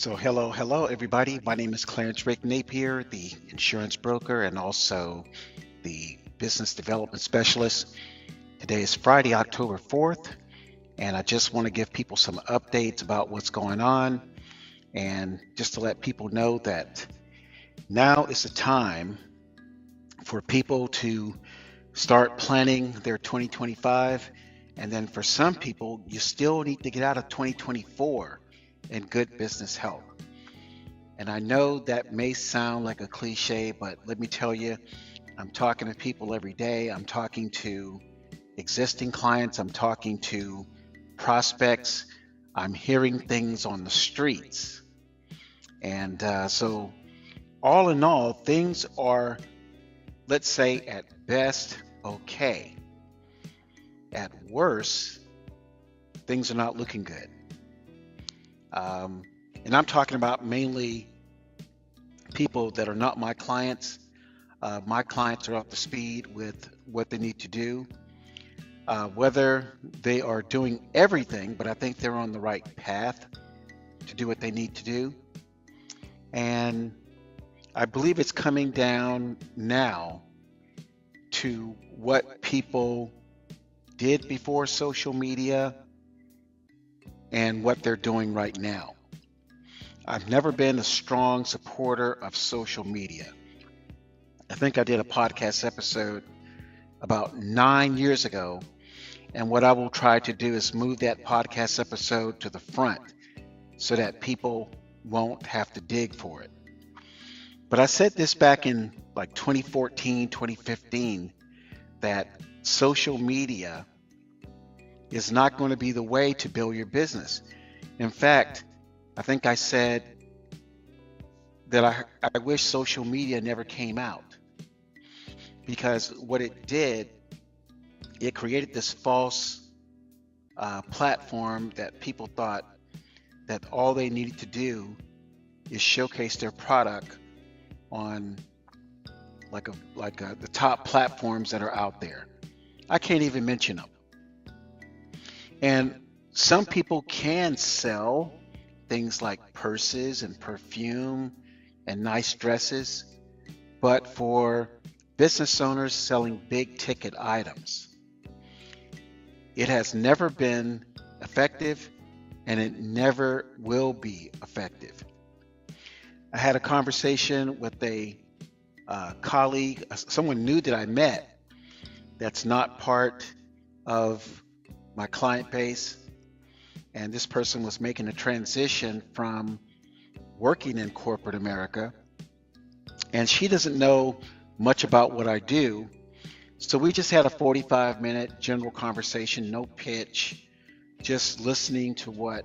Hello, everybody. My name is Clarence Rick Napier, the insurance broker and also the business development specialist. Today is Friday, October 4th, and I just want to give people some updates about what's going on and just to let people know that now is the time for people to start planning their 2025. And then for some people, you still need to get out of 2024 in good business health. And I know that may sound like a cliche, but let me tell you, I'm talking to people every day. I'm talking to existing clients. I'm talking to prospects. I'm hearing things on the streets. And so, all in all, things are, let's say, at best, okay. At worst, things are not looking good. And I'm talking about mainly people that are not my clients. My clients are up to speed with what they need to do, whether they are doing everything, but I think they're on the right path to do what they need to do. And I believe it's coming down now to what people did before social media and what they're doing right now. I've never been a strong supporter of social media. I think I did a podcast episode about 9 years ago, and what I will try to do is move that podcast episode to the front so that people won't have to dig for it. But I said this back in like 2014, 2015, that social media is not going to be the way to build your business. In fact, I think I said that I wish social media never came out, because what it did, it created this false platform that people thought that all they needed to do is showcase their product on the top platforms that are out there. I can't even mention them. And some people can sell things like purses and perfume and nice dresses, but for business owners selling big ticket items, it has never been effective and it never will be effective. I had a conversation with a colleague, someone new that I met that's not part of my client base. And this person was making a transition from working in corporate America. And she doesn't know much about what I do. So we just had a 45-minute general conversation, no pitch, just listening to what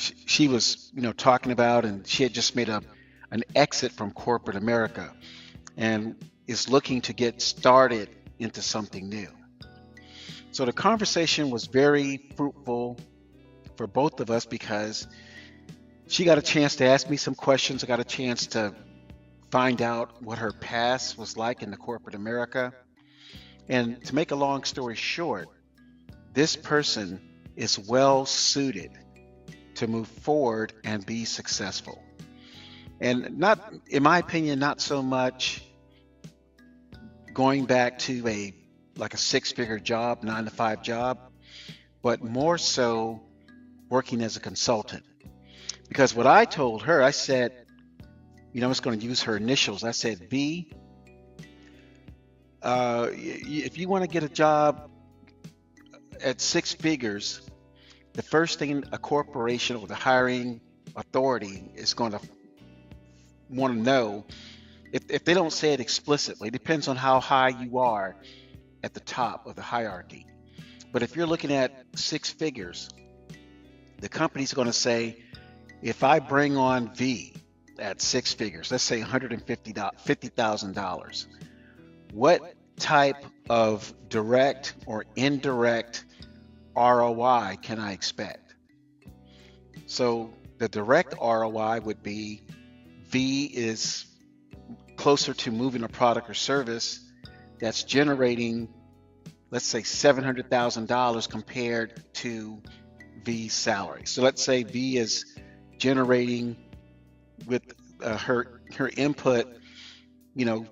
she was, talking about. And she had just made an exit from corporate America and is looking to get started into something new. So the conversation was very fruitful for both of us because she got a chance to ask me some questions. I got a chance to find out what her past was like in the corporate America. And to make a long story short, this person is well suited to move forward and be successful. And not, in my opinion, not so much going back to a 6-figure job, 9-to-5 job, but more so working as a consultant. Because what I told her, I said, I was going to use her initials. I said, V, if you want to get a job at 6 figures, the first thing a corporation or the hiring authority is going to want to know, if they don't say it explicitly, it depends on how high you are at the top of the hierarchy. But if you're looking at 6 figures, the company's going to say, if I bring on V at 6 figures, let's say $150,000, what type of direct or indirect ROI can I expect? So the direct ROI would be V is closer to moving a product or service that's generating, let's say, $700,000 compared to V's salary. So let's say V is generating with her input, you know,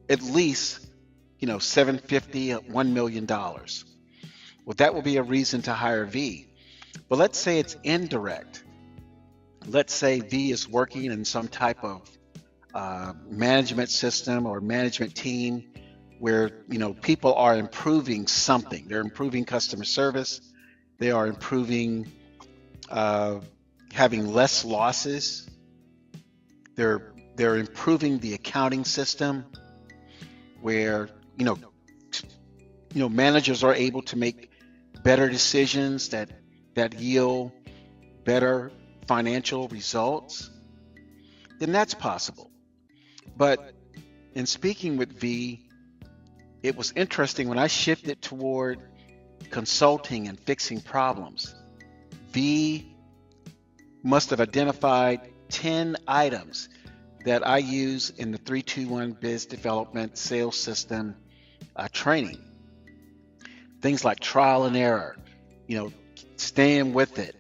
at least, 750, $1 million. Well, that will be a reason to hire V. But let's say it's indirect. Let's say V is working in some type of management system or management team where people are improving something. They're improving customer service. They are improving having less losses. They're improving the accounting system where managers are able to make better decisions that yield better financial results. Then that's possible. But in speaking with V, it was interesting when I shifted toward consulting and fixing problems. V must have identified 10 items that I use in the 321 Biz Development Sales System training. Things like trial and error, staying with it,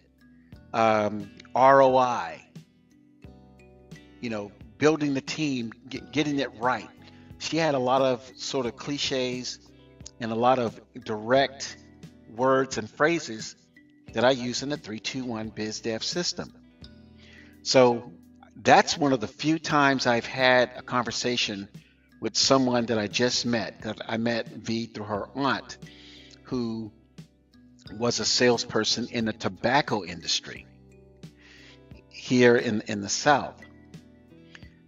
ROI, building the team, getting it right. She had a lot of sort of cliches and a lot of direct words and phrases that I use in the 321 Biz Dev system. So that's one of the few times I've had a conversation with someone that I just met, that I met V through her aunt, who was a salesperson in the tobacco industry here in the South.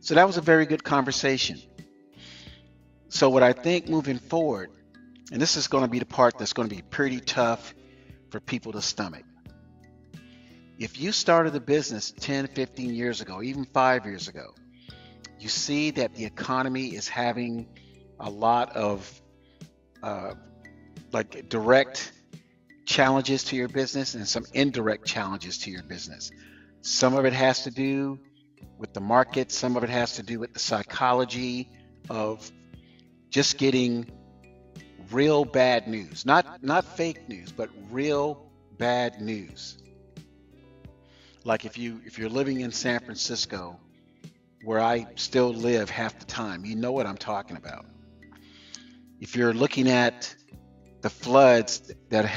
So that was a very good conversation. So what I think moving forward, and this is going to be the part that's going to be pretty tough for people to stomach. If you started a business 10, 15 years ago, even 5 years ago, you see that the economy is having a lot of direct challenges to your business and some indirect challenges to your business. Some of it has to do with the market. Some of it has to do with the psychology of just getting real bad news, not fake news, but real bad news. Like if you're living in San Francisco, where I still live half the time, you know what I'm talking about. If you're looking at the floods that's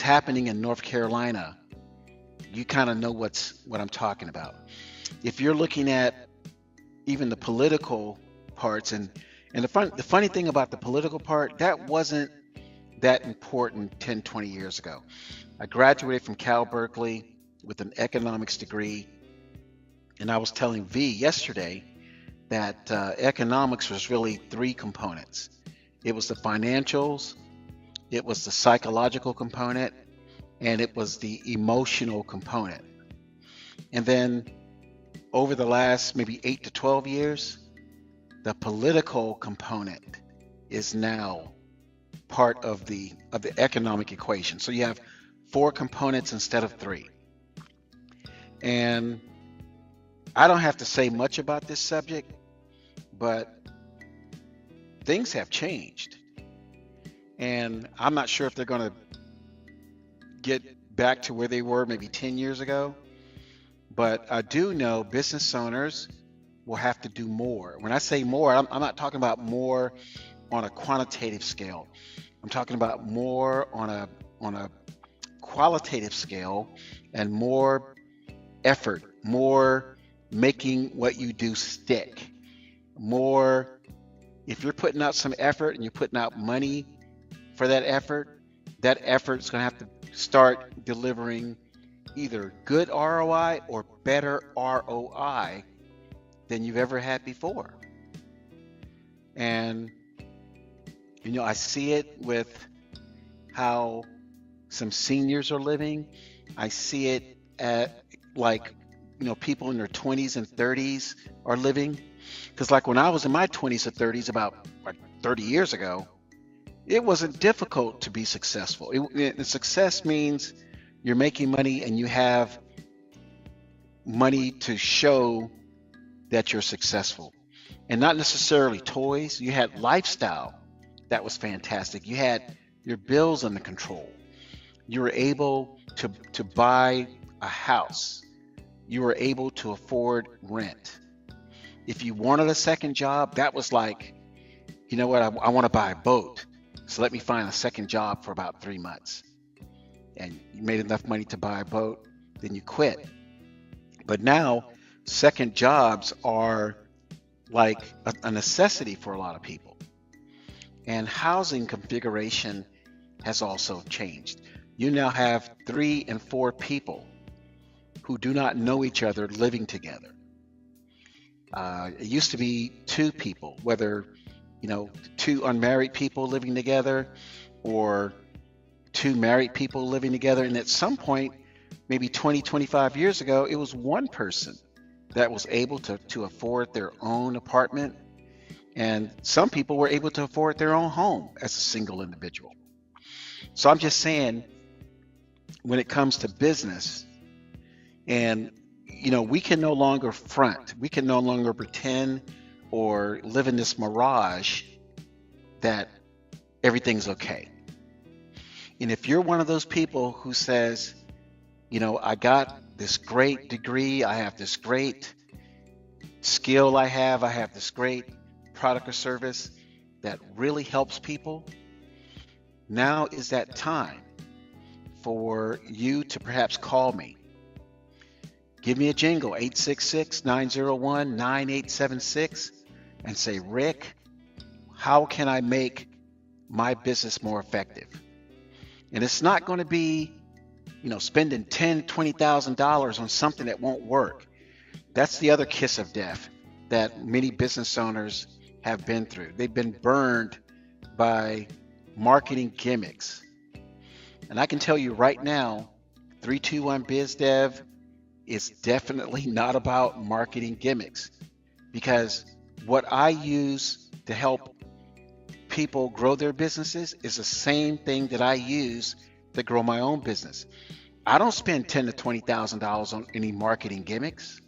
happening in North Carolina, you kind of know what I'm talking about. If you're looking at even the political parts, and the funny thing about the political part, that wasn't that important 10, 20 years ago. I graduated from Cal Berkeley with an economics degree, and I was telling V yesterday that economics was really three components. It was the financials, it was the psychological component, and it was the emotional component. And then over the last maybe 8 to 12 years, the political component is now part of the economic equation. So you have 4 components instead of 3. And I don't have to say much about this subject, but things have changed. And I'm not sure if they're going to get back to where they were maybe 10 years ago, but I do know business owners will have to do more. When I say more, I'm not talking about more on a quantitative scale. I'm talking about more on a qualitative scale, and more effort, more making what you do stick. More, if you're putting out some effort and you're putting out money for that effort's going to have to start delivering either good ROI or better ROI than you've ever had before. And I see it with how some seniors are living. I see it at people in their 20s and 30s are living. Because when I was in my 20s or 30s, about 30 years ago, it wasn't difficult to be successful. Success means you're making money and you have money to show that you're successful. And not necessarily toys. You had lifestyle that was fantastic. You had your bills under control. you were able to buy a house. You were able to afford rent. If you wanted a second job, that was like, you know what, I want to buy a boat. So let me find a second job for about 3 months. And you made enough money to buy a boat, then you quit. But now, second jobs are like a necessity for a lot of people. And housing configuration has also changed. You now have 3 and 4 people who do not know each other living together. It used to be 2 people, whether, 2 unmarried people living together or 2 married people living together. And at some point, maybe 20, 25 years ago, it was one person that was able to afford their own apartment. And some people were able to afford their own home as a single individual. So I'm just saying, when it comes to business, and we can no longer front, we can no longer pretend or live in this mirage that everything's okay. And if you're one of those people who says, I got this great degree, I have this great skill, I have this great product or service that really helps people, now is that time for you to perhaps call me. Give me a jingle, 866-901-9876, and say, Rick, how can I make my business more effective? And it's not going to be, spending $10,000, $20,000 on something that won't work. That's the other kiss of death that many business owners have been through. They've been burned by marketing gimmicks. And I can tell you right now, 321 BizDev is definitely not about marketing gimmicks, because what I use to help people grow their businesses is the same thing that I use to grow my own business. I don't spend $10,000 to $20,000 on any marketing gimmicks,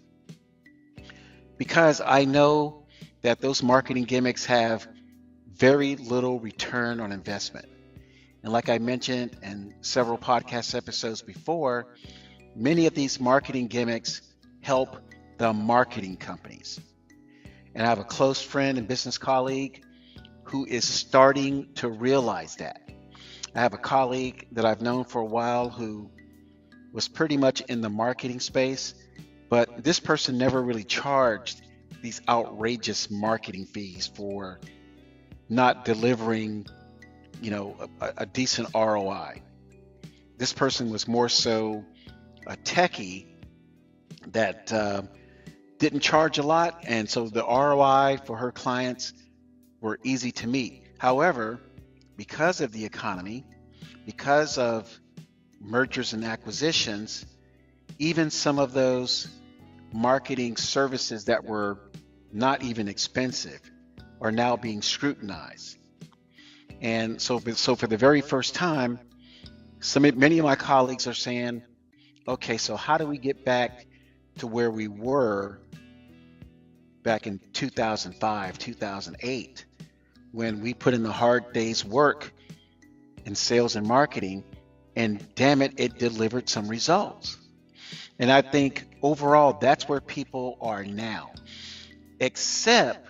because I know that those marketing gimmicks have very little return on investment. And like I mentioned in several podcast episodes before, many of these marketing gimmicks help the marketing companies. And I have a close friend and business colleague who is starting to realize that. I have a colleague that I've known for a while who was pretty much in the marketing space, but this person never really charged these outrageous marketing fees for not delivering, a decent ROI. This person was more so a techie that didn't charge a lot, and so the ROI for her clients were easy to meet. However, because of the economy, because of mergers and acquisitions, even some of those marketing services that were not even expensive are now being scrutinized. And so for the very first time, many of my colleagues are saying, okay, so how do we get back to where we were back in 2005, 2008, when we put in the hard day's work in sales and marketing, and damn it, it delivered some results. And I think overall, that's where people are now, except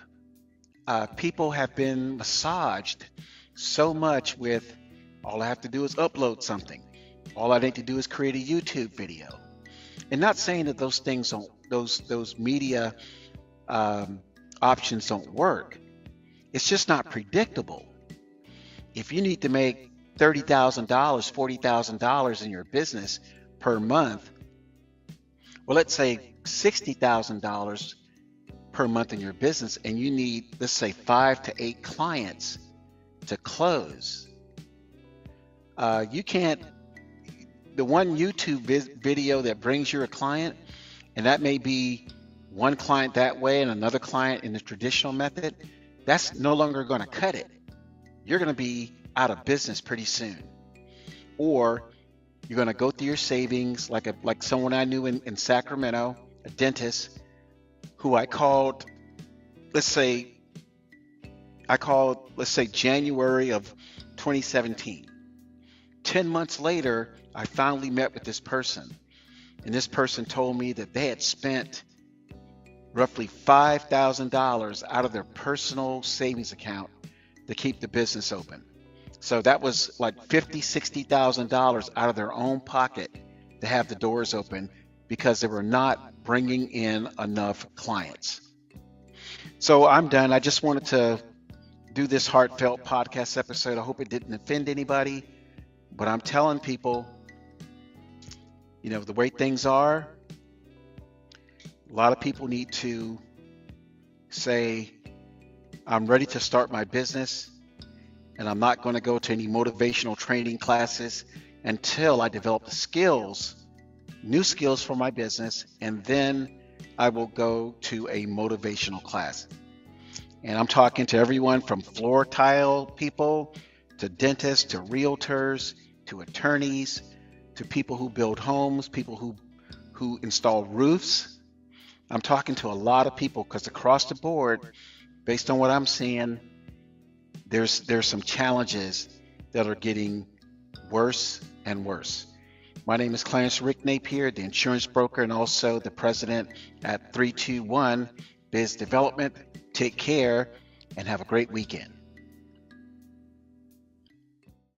people have been massaged so much with, all I have to do is upload something. All I need to do is create a YouTube video. And not saying that those things don't, those media options don't work. It's just not predictable. If you need to make $30,000, $40,000 in your business per month, well, let's say $60,000 per month in your business, and you need, let's say, 5 to 8 clients to close. You can't, the one YouTube video that brings you a client, and that may be one client that way and another client in the traditional method, that's no longer going to cut it. You're going to be out of business pretty soon. Or you're going to go through your savings, like someone I knew in Sacramento, a dentist, who I called, let's say January of 2017 10 months later, I finally met with this person. And this person told me that they had spent roughly $5,000 out of their personal savings account to keep the business open. So that was like $50,000, $60,000 out of their own pocket to have the doors open because they were not bringing in enough clients. So I'm done. I just wanted to do this heartfelt podcast episode. I hope it didn't offend anybody, but I'm telling people, the way things are, a lot of people need to say, I'm ready to start my business, and I'm not going to go to any motivational training classes until I develop the skills, new skills for my business, and then I will go to a motivational class. And I'm talking to everyone from floor tile people, to dentists, to realtors, to attorneys, to people who build homes, people who install roofs. I'm talking to a lot of people because across the board, based on what I'm seeing, there's some challenges that are getting worse and worse. My name is Clarence Rick Napier, the insurance broker and also the president at 321 Biz Development. Take care and have a great weekend.